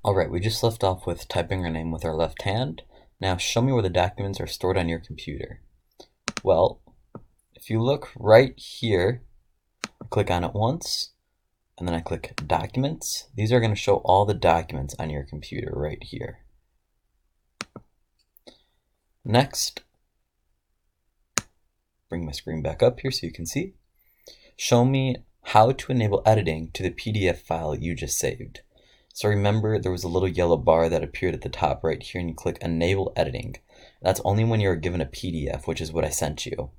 Alright, we just left off with typing our name with our left hand. Now show me where the documents are stored on your computer. Well, if you look right here, I click on it once, and then I click Documents. These are going to show all the documents on your computer right here. Next, bring my screen back up here so you can see. Show me how to enable editing to the PDF file you just saved. So remember, there was a little yellow bar that appeared at the top right here, and you click Enable Editing. That's only when you're given a PDF, which is what I sent you.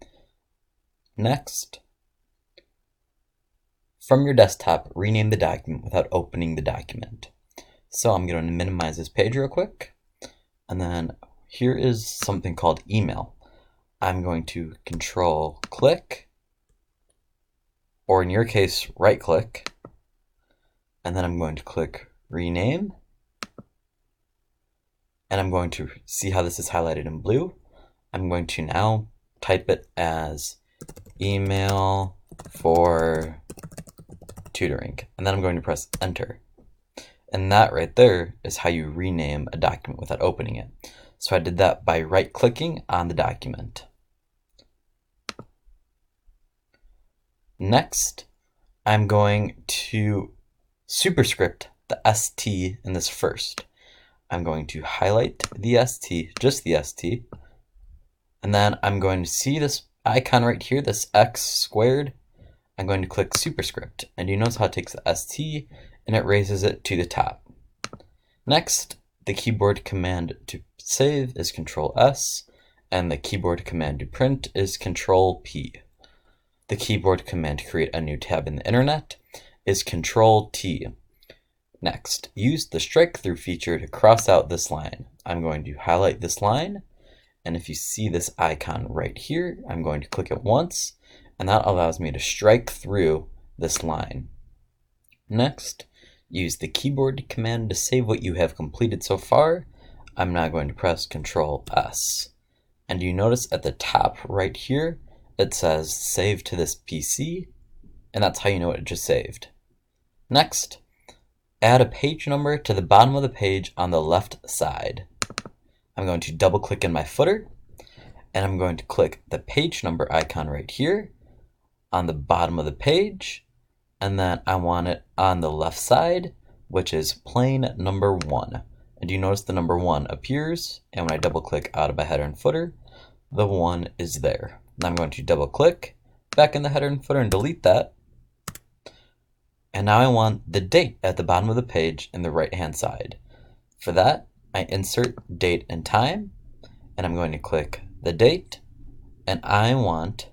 Next, from your desktop, rename the document without opening the document. So I'm going to minimize this page real quick, and then here is something called email. I'm going to Control click, or in your case, right click, and then I'm going to click rename, and I'm going to see how this is highlighted in blue. I'm going to now type it as email for tutoring, and then I'm going to press enter. And that right there is how you rename a document without opening it. So I did that by right clicking on the document. Next, I'm going to superscript the ST in this first. I'm going to highlight the ST, just the ST, and then I'm going to see this icon right here, this X squared. I'm going to click superscript, and you notice how it takes the ST and it raises it to the top. Next, the keyboard command to save is Control S, and the keyboard command to print is Control P. The keyboard command to create a new tab in the internet is Control T. Next, use the strike through feature to cross out this line. I'm going to highlight this line, and if you see this icon right here, I'm going to click it once, and that allows me to strike through this line. Next, use the keyboard command to save what you have completed so far. I'm now going to press Control S. And you notice at the top right here, it says save to this PC, and that's how you know it just saved. Next, add a page number to the bottom of the page on the left side. I'm going to double click in my footer, and I'm going to click the page number icon right here on the bottom of the page, and then I want it on the left side, which is plain number 1. And you notice the number 1 appears, and when I double click out of my header and footer, the 1 is there. Now I'm going to double click back in the header and footer and delete that. And now I want the date at the bottom of the page in the right hand side. For that, I insert date and time, and I'm going to click the date, and I want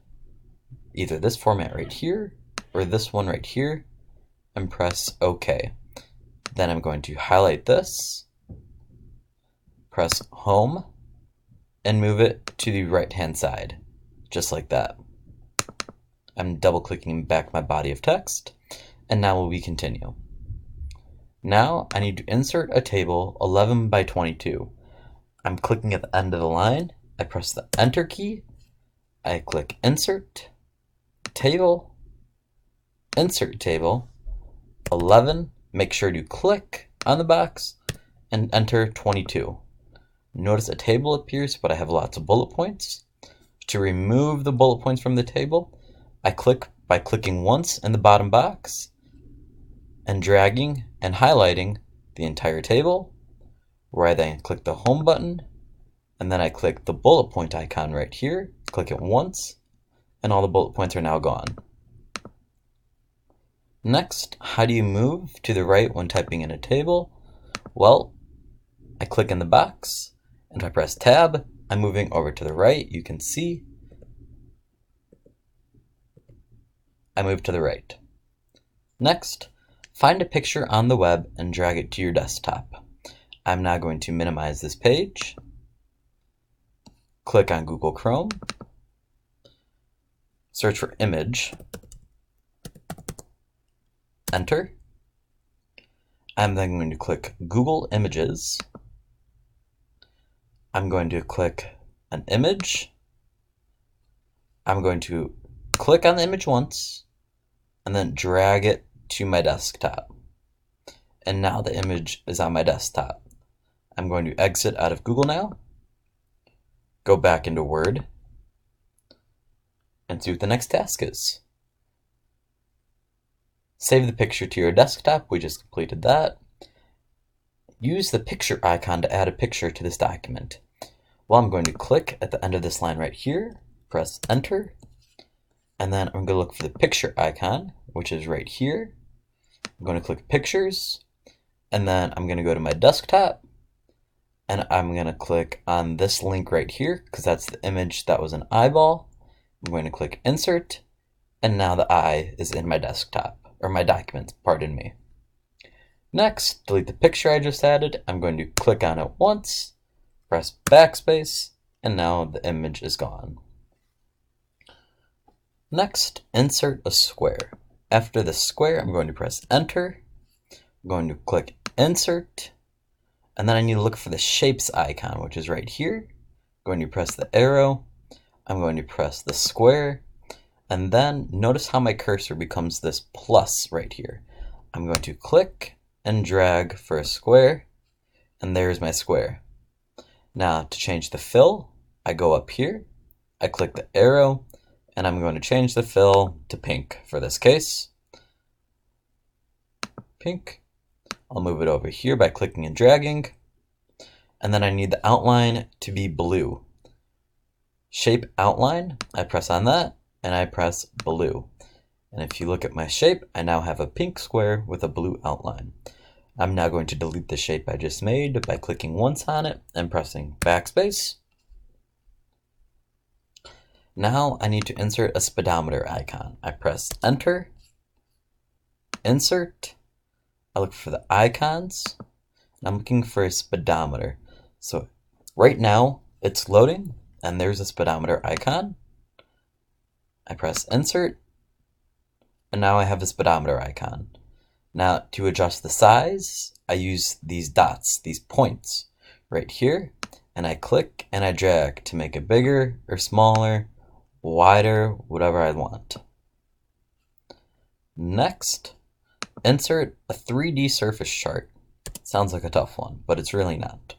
either this format right here or this one right here, and press OK. Then I'm going to highlight this, press home, and move it to the right hand side, just like that. I'm double clicking back my body of text, and now we continue. Now I need to insert a table 11 by 22. I'm clicking at the end of the line, I press the enter key, I click insert, table, insert table, 11, make sure to click on the box, and enter 22. Notice a table appears, but I have lots of bullet points. To remove the bullet points from the table, I click by clicking once in the bottom box, and dragging and highlighting the entire table, where I then click the home button, and then I click the bullet point icon right here, click it once, and all the bullet points are now gone. Next, how do you move to the right when typing in a table? Well, I click in the box, and if I press tab, I'm moving over to the right. You can see I move to the right. Next, find a picture on the web and drag it to your desktop. I'm now going to minimize this page, click on Google Chrome, search for image, enter. I'm then going to click Google Images. I'm going to click an image. I'm going to click on the image once and then drag it to my desktop. and now the image is on my desktop. I'm going to exit out of Google now, go back into Word, and see what the next task is. Save the picture to your desktop, we just completed that. Use the picture icon to add a picture to this document. Well, I'm going to click at the end of this line right here, press enter, and then I'm going to look for the picture icon, which is right here. I'm going to click pictures, and then I'm going to go to my desktop, and I'm going to click on this link right here because that's the image that was an eyeball. I'm going to click insert, and now the eye is in my desktop, or my document, pardon me. Next, delete the picture I just added. I'm going to click on it once, press backspace, and now the image is gone. Next, insert a square. After the square, I'm going to press enter. I'm going to click insert, and then I need to look for the shapes icon, which is right here. I'm going to press the arrow. I'm going to press the square, and then notice how my cursor becomes this plus right here. I'm going to click and drag for a square, and there's my square. Now to change the fill, I go up here, I click the arrow, and I'm going to change the fill to pink for this case. Pink. I'll move it over here by clicking and dragging, and then I need the outline to be blue. Shape outline, I press on that, and I press blue. And if you look at my shape, I now have a pink square with a blue outline. I'm now going to delete the shape I just made by clicking once on it and pressing backspace. Now I need to insert a speedometer icon. I press enter, insert, I look for the icons, and I'm looking for a speedometer. So right now it's loading, and there's a speedometer icon. I press insert, and now I have a speedometer icon. Now to adjust the size, I use these dots, these points right here, and I click and I drag to make it bigger or smaller, wider, whatever I want. Next, insert a 3D surface chart. Sounds like a tough one, but it's really not.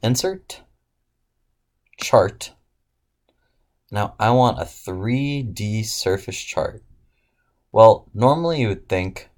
Insert, chart. Now I want a 3D surface chart. Well, normally you would think